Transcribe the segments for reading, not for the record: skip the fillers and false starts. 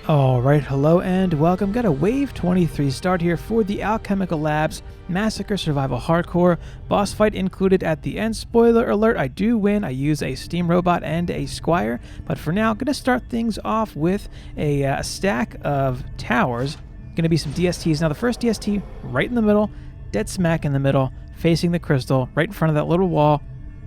Alright, hello and welcome. Got a Wave 23 start here for the Alchemical Labs Massacre Survival Hardcore. Boss fight included at the end. Spoiler alert, I do win. I use a steam robot and a Squire. But for now, I'm going to start things off with a stack of towers. Going to be some DSTs. Now the first DST right in the middle, dead smack in the middle, facing the crystal, right in front of that little wall,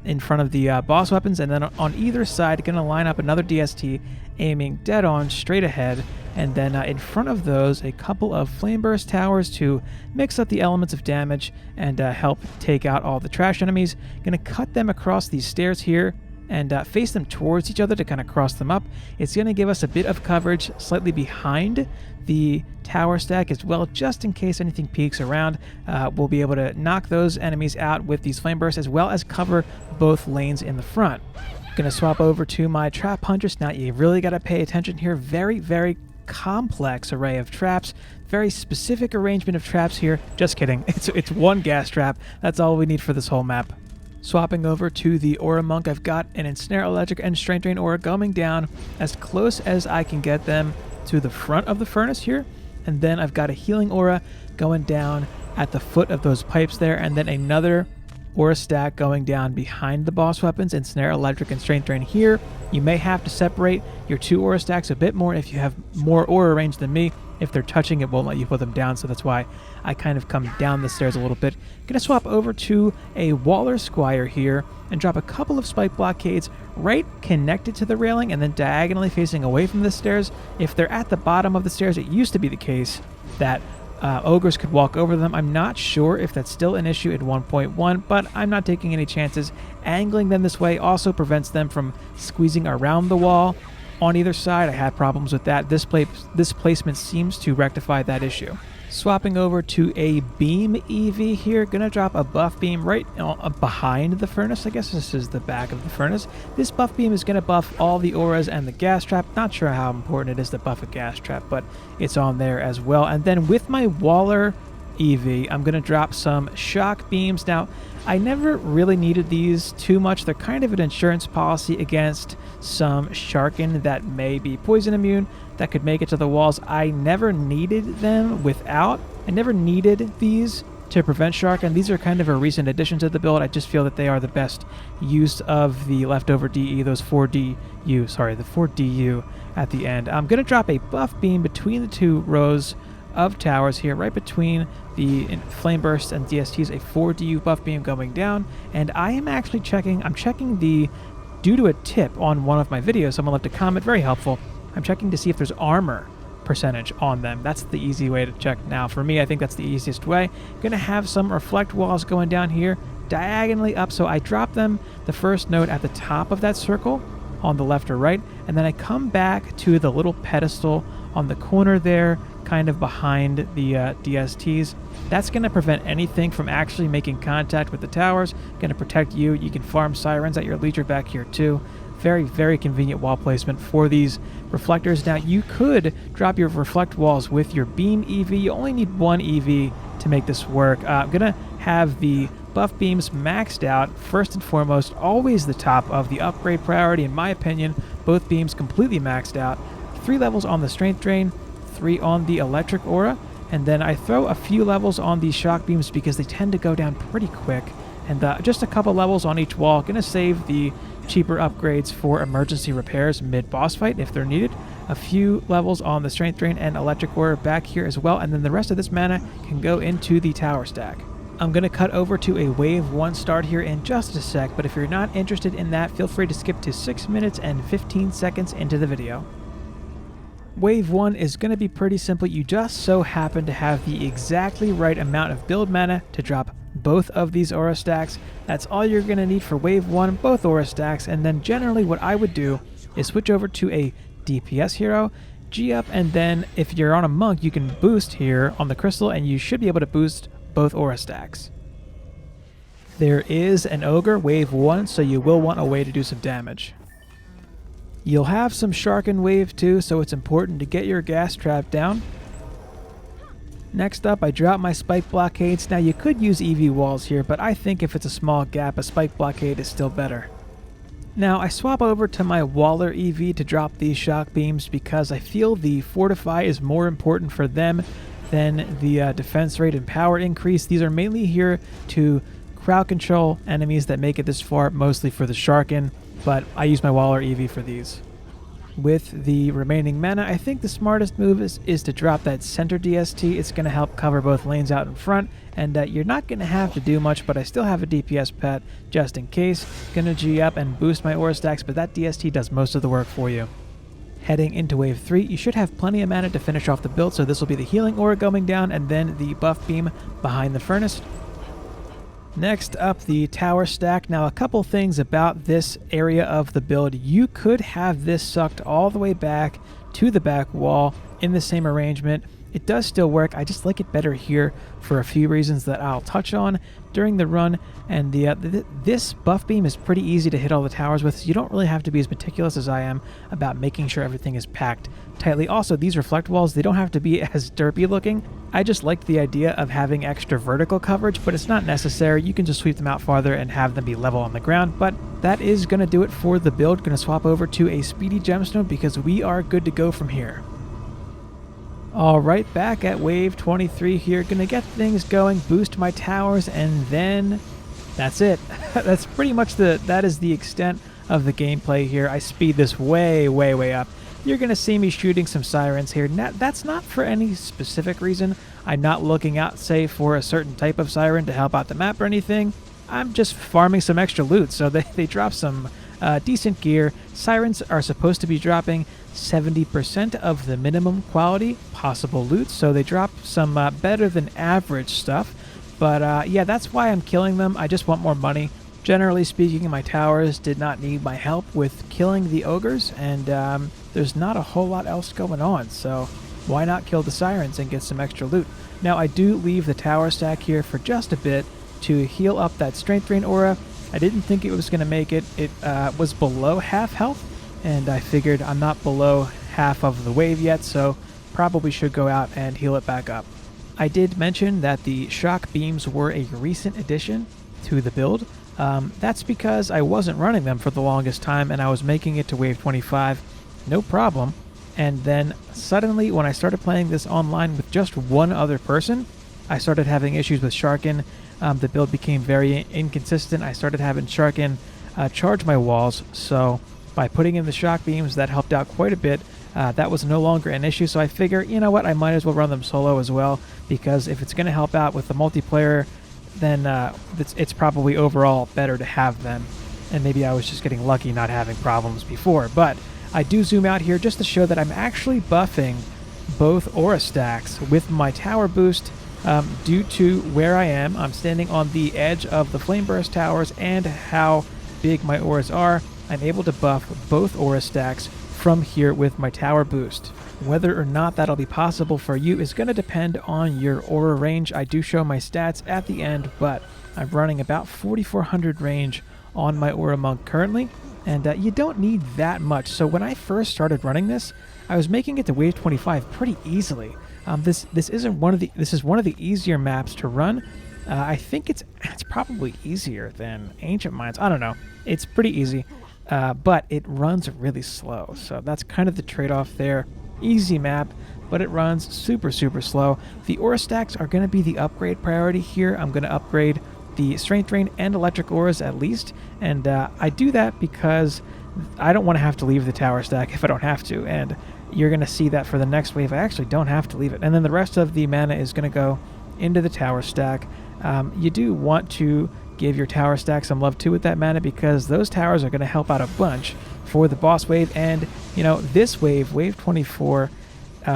in front of the boss weapons, and then on either side going to line up another DST aiming dead on straight ahead, and then in front of those a couple of flame burst towers to mix up the elements of damage and help take out all the trash enemies. Going to cut them across these stairs here and face them towards each other to kind of cross them up. It's going to give us a bit of coverage slightly behind the tower stack as well, just in case anything peeks around. We'll be able to knock those enemies out with these flame bursts as well as cover both lanes in the front. Gonna swap over to my trap hunters. Now you really got to pay attention here. Very complex array of traps, very specific arrangement of traps here. Just kidding, it's one gas trap. That's all we need for this whole map. Swapping over to the Aura Monk, I've got an Ensnare, Electric, and Strength Drain Aura coming down as close as I can get them to the front of the furnace here. And then I've got a Healing Aura going down at the foot of those pipes there, and then another Aura stack going down behind the boss weapons, Ensnare, Electric, and Strength Drain here. You may have to separate your two Aura stacks a bit more if you have more Aura range than me. If they're touching, it won't let you put them down, so that's why I kind of come down the stairs a little bit. Gonna swap over to a Waller Squire here and drop a couple of spike blockades right connected to the railing and then diagonally facing away from the stairs. If they're at the bottom of the stairs, it used to be the case that ogres could walk over them. I'm not sure if that's still an issue at 1.1, but I'm not taking any chances. Angling them this way also prevents them from squeezing around the wall on either side. I had problems with that. This placement seems to rectify that issue. Swapping over to a beam EV here. Gonna drop a buff beam right behind the furnace. I guess this is the back of the furnace. This buff beam is gonna buff all the auras and the gas trap. Not sure how important it is to buff a gas trap, but it's on there as well. And then with my Waller EV, I'm gonna drop some shock beams. Now, I never really needed these too much. They're kind of an insurance policy against some Sharkin that may be poison immune that could make it to the walls. I never needed them without. I never needed these to prevent Sharkin. These are kind of a recent addition to the build. I just feel that they are the best use of the leftover DE, those 4DU, sorry, the 4DU at the end. I'm going to drop a buff beam between the two rows of towers here, right between the flame bursts and DSTs, a 4DU buff beam going down. And I am actually checking the, due to a tip on one of my videos, someone left a comment, very helpful. I'm checking to see if there's armor percentage on them. That's the easy way to check now. For me, I think that's the easiest way. Gonna have some reflect walls going down here diagonally up, so I drop them the first node at the top of that circle on the left or right, and then I come back to the little pedestal on the corner there, kind of behind the DSTs. That's going to prevent anything from actually making contact with the towers. Going to protect you. You can farm sirens at your leisure back here too. Very convenient wall placement for these reflectors. Now you could drop your reflect walls with your beam EV. You only need one EV to make this work. I'm going to have the buff beams maxed out. First and foremost, always the top of the upgrade priority in my opinion. Both beams completely maxed out. 3 levels on the strength drain, 3 on the electric aura, and then I throw a few levels on these shock beams because they tend to go down pretty quick, and just a couple levels on each wall. Gonna save the cheaper upgrades for emergency repairs mid-boss fight if they're needed. A few levels on the strength drain and electric aura back here as well, and then the rest of this mana can go into the tower stack. I'm going to cut over to a Wave 1 start here in just a sec, but if you're not interested in that, feel free to skip to 6 minutes and 15 seconds into the video. Wave 1 is going to be pretty simple. You just so happen to have the exactly right amount of build mana to drop both of these aura stacks. That's all you're going to need for Wave 1, both aura stacks, and then generally what I would do is switch over to a DPS hero, G up, and then if you're on a monk, you can boost here on the crystal, and you should be able to boost both aura stacks. There is an ogre, Wave 1, so you will want a way to do some damage. You'll have some shark in Wave 2, so it's important to get your gas trap down. Next up, I drop my spike blockades. Now you could use EV walls here, but I think if it's a small gap, a spike blockade is still better. Now, I swap over to my Waller EV to drop these shock beams because I feel the Fortify is more important for them than the defense rate and power increase. These are mainly here to crowd control enemies that make it this far, mostly for the Sharkin, but I use my Waller EV for these. With the remaining mana, I think the smartest move is to drop that center DST. It's going to help cover both lanes out in front, and you're not going to have to do much, but I still have a DPS pet just in case. Going to G up and boost my aura stacks, but that DST does most of the work for you. Heading into wave 3, you should have plenty of mana to finish off the build, so this will be the healing aura going down, and then the buff beam behind the furnace. Next up, the tower stack. Now, a couple things about this area of the build. You could have this sucked all the way back to the back wall in the same arrangement. It does still work. I just like it better here for a few reasons that I'll touch on during the run. And this buff beam is pretty easy to hit all the towers with, so you don't really have to be as meticulous as I am about making sure everything is packed tightly. Also, these reflect walls, they don't have to be as derpy looking. I just liked the idea of having extra vertical coverage, but it's not necessary. You can just sweep them out farther and have them be level on the ground. But that is going to do it for the build. Going to swap over to a speedy gemstone because we are good to go from here. Alright, back at wave 23 here. Gonna get things going, boost my towers, and then that's it. That's pretty much that is the extent of the gameplay here. I speed this way, way, way up. You're gonna see me shooting some sirens here. Now, that's not for any specific reason. I'm not looking out, say, for a certain type of siren to help out the map or anything. I'm just farming some extra loot, so they drop some decent gear. Sirens are supposed to be dropping 70% of the minimum quality possible loot, so they drop some better than average stuff. But yeah, that's why I'm killing them. I just want more money. Generally speaking, my towers did not need my help with killing the ogres, and there's not a whole lot else going on, so why not kill the sirens and get some extra loot? Now, I do leave the tower stack here for just a bit to heal up that strength drain aura. I didn't think it was going to make it. It was below half health, and I figured I'm not below half of the wave yet, so probably should go out and heal it back up. I did mention that the shock beams were a recent addition to the build. That's because I wasn't running them for the longest time, and I was making it to wave 25, no problem. And then suddenly, when I started playing this online with just one other person, I started having issues with Sharkin. The build became very inconsistent. I started having Sharkin charge my walls, so by putting in the shock beams, that helped out quite a bit. That was no longer an issue, so I figure, you know what, I might as well run them solo as well, because if it's going to help out with the multiplayer, then it's probably overall better to have them. And maybe I was just getting lucky not having problems before. But I do zoom out here just to show that I'm actually buffing both aura stacks with my tower boost. Due to where I am, I'm standing on the edge of the Flame Burst towers, and how big my auras are, I'm able to buff both aura stacks from here with my tower boost. Whether or not that'll be possible for you is going to depend on your aura range. I do show my stats at the end, but I'm running about 4400 range on my aura monk currently, and you don't need that much. So when I first started running this, I was making it to wave 25 pretty easily. This is one of the easier maps to run. I think it's probably easier than Ancient Mines. I don't know. It's pretty easy, but it runs really slow. So that's kind of the trade-off there. Easy map, but it runs super, super slow. The aura stacks are going to be the upgrade priority here. I'm going to upgrade the Strength Drain and Electric auras at least, and I do that because I don't want to have to leave the tower stack if I don't have to, and you're going to see that for the next wave. I actually don't have to leave it, and then the rest of the mana is going to go into the tower stack. You do want to give your tower stack some love too with that mana, because those towers are going to help out a bunch for the boss wave. And you know, this wave 24,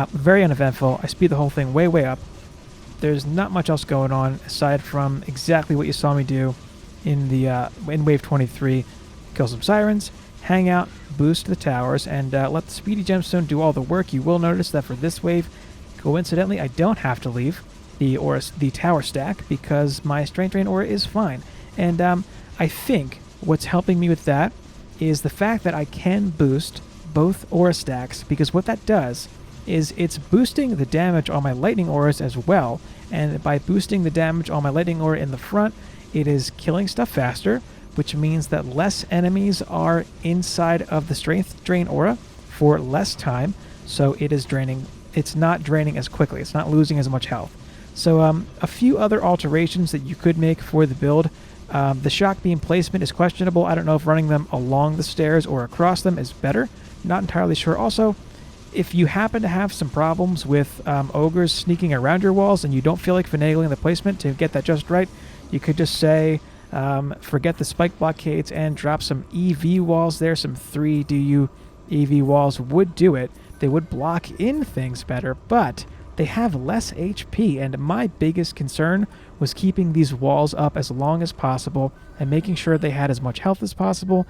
very uneventful. I speed the whole thing way, way up. There's not much else going on aside from exactly what you saw me do in the in wave 23. Kill some sirens, hang out, boost the towers, and let the speedy gemstone do all the work. You will notice that for this wave, coincidentally, I don't have to leave the tower stack because my Strength Drain aura is fine. And I think what's helping me with that is the fact that I can boost both aura stacks, because what that does is it's boosting the damage on my lightning auras as well, and by boosting the damage on my lightning aura in the front, it is killing stuff faster, which means that less enemies are inside of the strength drain aura for less time, so it's not draining as quickly, it's not losing as much health. So a few other alterations that you could make for the build. The shock beam placement is questionable. I don't know if running them along the stairs or across them is better. Not entirely sure. Also, if you happen to have some problems with ogres sneaking around your walls and you don't feel like finagling the placement to get that just right, you could just say, forget the spike blockades and drop some EV walls there. Some 3DU EV walls would do it. They would block in things better, but they have less HP, and my biggest concern was keeping these walls up as long as possible and making sure they had as much health as possible,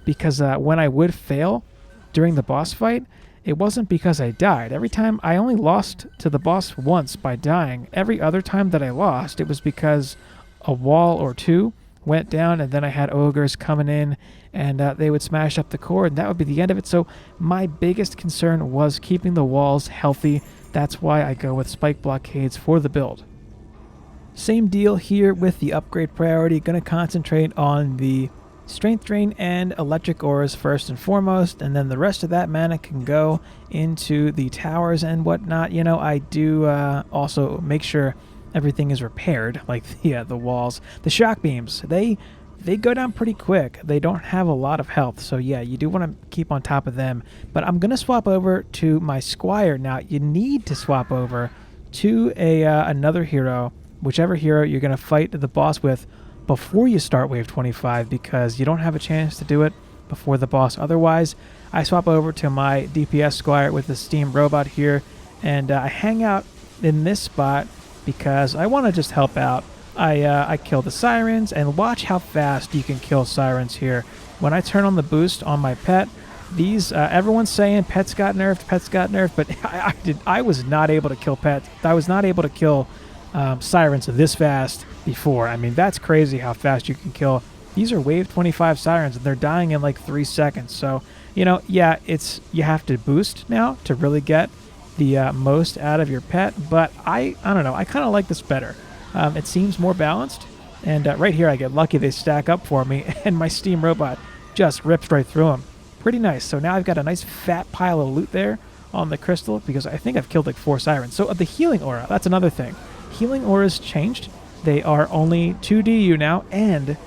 because when I would fail during the boss fight, it wasn't because I died. Every time I only lost to the boss once by dying. Every other time that I lost, it was because a wall or two went down, and then I had ogres coming in, and they would smash up the core, and that would be the end of it. So my biggest concern was keeping the walls healthy. That's why I go with spike blockades for the build. Same deal here with the upgrade priority. Going to concentrate on the strength drain and electric auras first and foremost, and then the rest of that mana can go into the towers and whatnot. You know, I do also make sure everything is repaired, like the walls. The shock beams, they go down pretty quick. They don't have a lot of health, so yeah, you do want to keep on top of them. But I'm going to swap over to my Squire now. You need to swap over to another hero, whichever hero you're going to fight the boss with before you start wave 25, because you don't have a chance to do it before the boss otherwise. I swap over to my DPS Squire with the steam robot here, and I hang out in this spot because I want to just help out. I kill the sirens, and watch how fast you can kill sirens here. When I turn on the boost on my pet, these everyone's saying pets got nerfed, but I was not able to kill pets. I was not able to kill sirens this fast before. I mean, that's crazy how fast you can kill. These are wave 25 sirens, and they're dying in like 3 seconds. So, you know, yeah, you have to boost now to really get the most out of your pet, but I don't know, I kind of like this better. It seems more balanced, and right here I get lucky they stack up for me, and my steam robot just rips right through them. Pretty nice. So now I've got a nice fat pile of loot there on the crystal, because I think I've killed like 4 sirens. So the healing aura, that's another thing. Healing auras changed. They are only 2DU now, and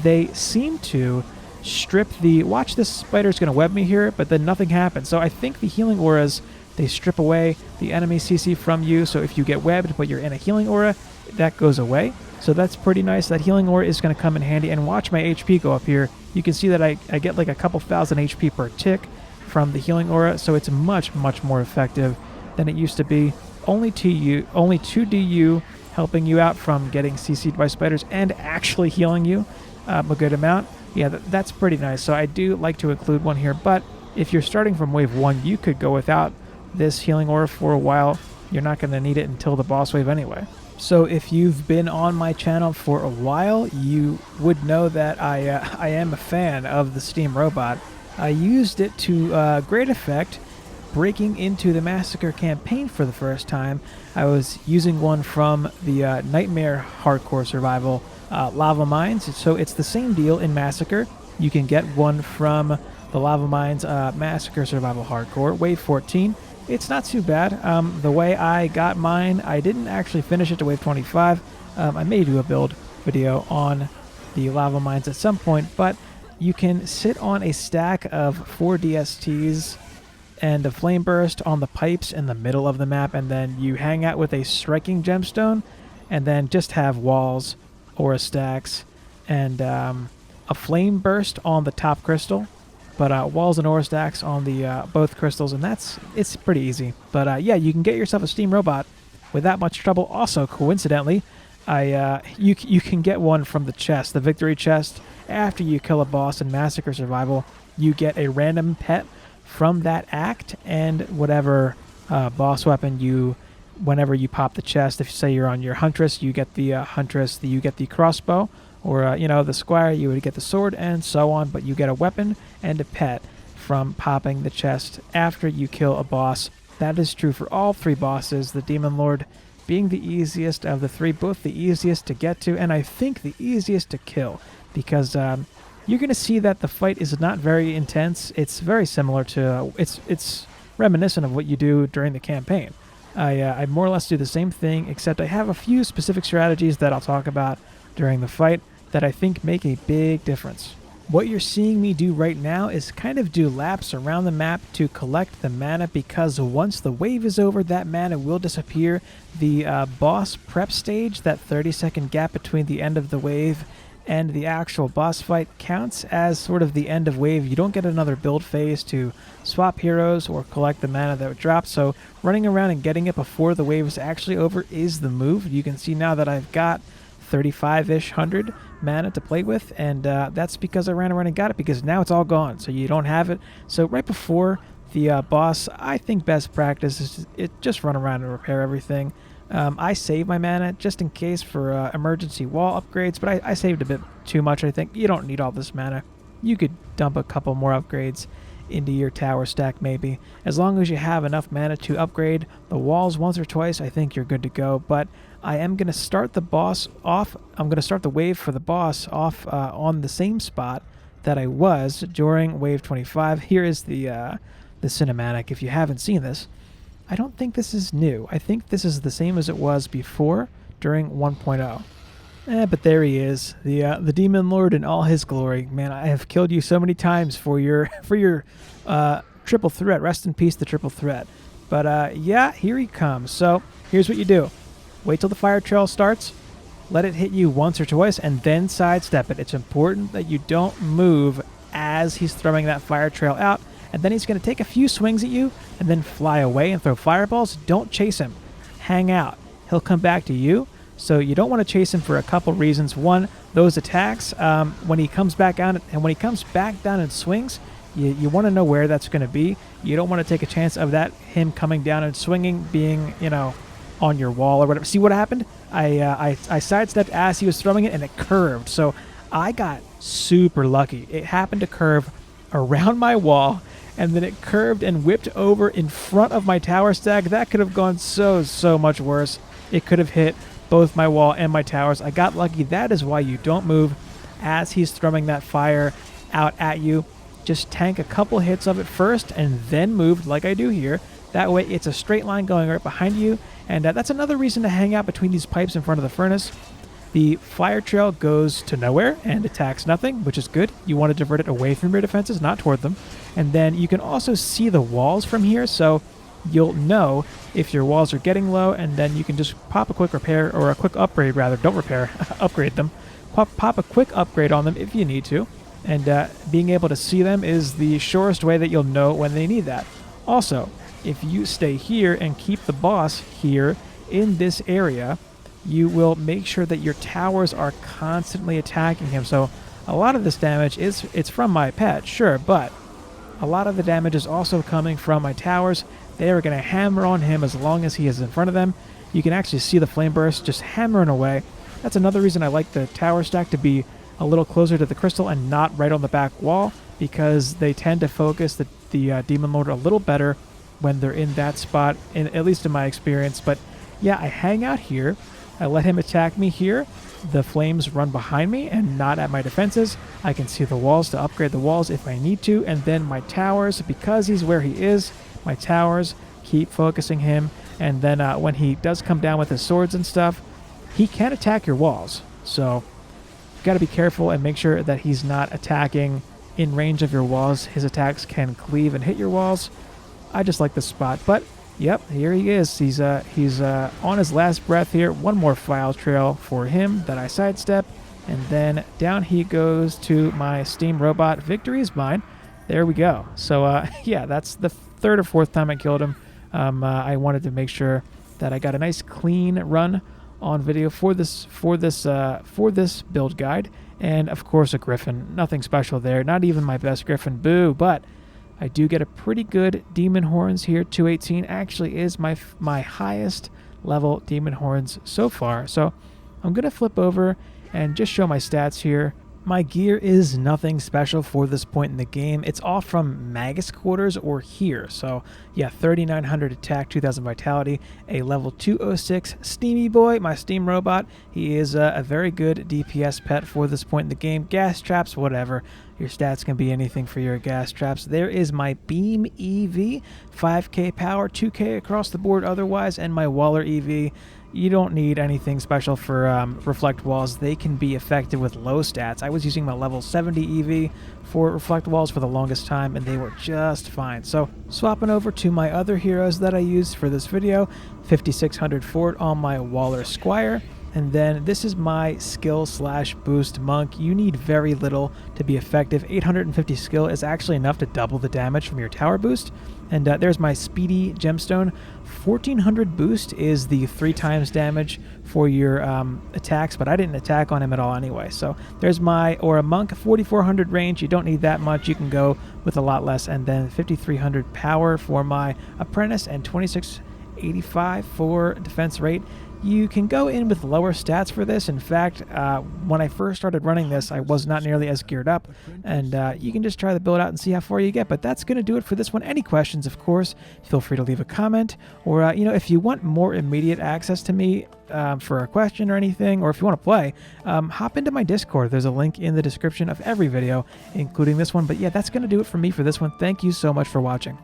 they seem to strip the... Watch, this spider's going to web me here, but then nothing happens. So I think the healing auras, they strip away the enemy CC from you, so if you get webbed but you're in a healing aura, that goes away. So that's pretty nice. That healing aura is going to come in handy, and watch my HP go up here. You can see that I get like a couple thousand HP per tick from the healing aura, so it's much, much more effective than it used to be. Only 2DU helping you out from getting CC'd by spiders and actually healing you a good amount. Yeah, that's pretty nice. So I do like to include one here, but if you're starting from wave 1, you could go without this healing aura for a while. You're not going to need it until the boss wave anyway. So if you've been on my channel for a while, you would know that I am a fan of the steam robot. I used it to great effect breaking into the Massacre campaign for the first time. I was using one from the Nightmare Hardcore Survival Lava Mines. So it's the same deal in Massacre. You can get one from the Lava Mines Massacre Survival Hardcore, Wave 14. It's not too bad. The way I got mine, I didn't actually finish it to Wave 25. I may do a build video on the Lava Mines at some point, but you can sit on a stack of 4 DSTs and a Flame Burst on the pipes in the middle of the map, and then you hang out with a Striking Gemstone, and then just have walls, aura stacks, and a Flame Burst on the top crystal. But walls and aura stacks on the both crystals, and it's pretty easy. But yeah, you can get yourself a steam robot without much trouble. Also, coincidentally, you can get one from the chest, the victory chest. After you kill a boss in Massacre Survival, you get a random pet from that act, and whatever boss weapon whenever you pop the chest. If say you're on your Huntress, you get the Huntress. You get the crossbow. Or, the Squire, you would get the sword, and so on, but you get a weapon and a pet from popping the chest after you kill a boss. That is true for all 3 bosses, the Demon Lord being the easiest of the 3, both the easiest to get to, and I think the easiest to kill, because you're going to see that the fight is not very intense. It's very similar to, it's reminiscent of what you do during the campaign. I more or less do the same thing, except I have a few specific strategies that I'll talk about during the fight that I think make a big difference. What you're seeing me do right now is kind of do laps around the map to collect the mana, because once the wave is over, that mana will disappear. The boss prep stage, that 30-second gap between the end of the wave and the actual boss fight, counts as sort of the end of wave. You don't get another build phase to swap heroes or collect the mana that would drop, so running around and getting it before the wave is actually over is the move. You can see now that I've got 35-ish hundred mana to play with, and that's because I ran around and got it, because now it's all gone, so you don't have it. So right before the boss, I think best practice is just run around and repair everything. I save my mana just in case for emergency wall upgrades, but I saved a bit too much. I think you don't need all this mana. You could dump a couple more upgrades into your tower stack maybe. As long as you have enough mana to upgrade the walls once or twice, I think you're good to go. But I am going to start the boss off. I'm going to start the wave for the boss off on the same spot that I was during wave 25. Here is the cinematic. If you haven't seen this, I don't think this is new. I think this is the same as it was before during 1.0. But there he is, the Demon Lord in all his glory. Man, I have killed you so many times for your triple threat. Rest in peace, the triple threat. But yeah, here he comes. So here's what you do. Wait till the fire trail starts, let it hit you once or twice, and then sidestep it. It's important that you don't move as he's throwing that fire trail out, and then he's going to take a few swings at you and then fly away and throw fireballs. Don't chase him. Hang out. He'll come back to you, so you don't want to chase him for a couple reasons. One, those attacks, when he comes back down, and when he comes back down and swings, you want to know where that's going to be. You don't want to take a chance of him coming down and swinging being, on your wall or whatever. See what happened? I sidestepped as he was throwing it, and it curved. So I got super lucky. It happened to curve around my wall, and then it curved and whipped over in front of my tower stack. That could have gone so much worse. It could have hit both my wall and my towers. I got lucky. That is why you don't move as he's throwing that fire out at you. Just tank a couple hits of it first and then move like I do here. That way it's a straight line going right behind you. And that's another reason to hang out between these pipes in front of the furnace. The fire trail goes to nowhere and attacks nothing, which is good. You want to divert it away from your defenses, not toward them. And then you can also see the walls from here, so you'll know if your walls are getting low, and then you can just pop a quick repair, or a quick upgrade rather. Don't repair, upgrade them. Pop a quick upgrade on them if you need to. And being able to see them is the surest way that you'll know when they need that. Also, if you stay here and keep the boss here in this area, you will make sure that your towers are constantly attacking him. So a lot of this damage it's from my pet, sure, but a lot of the damage is also coming from my towers. They are going to hammer on him as long as he is in front of them. You can actually see the flame burst just hammering away. That's another reason I like the tower stack to be a little closer to the crystal and not right on the back wall, because they tend to focus the Demon Lord a little better when they're in that spot, at least in my experience. But yeah, I hang out here. I let him attack me here. The flames run behind me and not at my defenses. I can see the walls to upgrade the walls if I need to. And then my towers, because he's where he is, my towers keep focusing him. And then when he does come down with his swords and stuff, he can attack your walls. So you've got to be careful and make sure that he's not attacking in range of your walls. His attacks can cleave and hit your walls. I just like this spot, but yep, here he is. He's on his last breath here. One more file trail for him that I sidestep, and then down he goes to my steam robot. Victory is mine. There we go. So yeah, that's the third or fourth time I killed him. I wanted to make sure that I got a nice clean run on video for this build guide, and of course a griffin. Nothing special there. Not even my best griffin. Boo! But I do get a pretty good demon horns here. 218 actually is my highest level demon horns so far. So I'm going to flip over and just show my stats here My gear is nothing special for this point in the game. It's all from Magus Quarters or here. So yeah, 3900 attack, 2000 vitality, a level 206 Steamy Boy, my steam robot. He is a very good DPS pet for this point in the game. Gas traps, whatever. Your stats can be anything for your gas traps. There is my Beam EV, 5k power, 2k across the board otherwise, and my Waller EV. You don't need anything special for reflect walls. They can be effective with low stats. I was using my level 70 EV for reflect walls for the longest time, and they were just fine. So swapping over to my other heroes that I used for this video, 5600 Fort on my Waller Squire. And then this is my skill slash boost monk. You need very little to be effective. 850 skill is actually enough to double the damage from your tower boost. And there's my speedy gemstone. 1400 boost is the 3 times damage for your attacks, but I didn't attack on him at all anyway. So there's my aura monk, 4400 range. You don't need that much. You can go with a lot less. And then 5300 power for my apprentice and 2685 for defense rate. You can go in with lower stats for this. In fact, when I first started running this, I was not nearly as geared up, and you can just try the build out and see how far you get. But that's going to do it for this one. Any questions, of course, feel free to leave a comment, or if you want more immediate access to me for a question or anything, or if you want to play, hop into my Discord. There's a link in the description of every video, including this one. But yeah, that's going to do it for me for this one. Thank you so much for watching.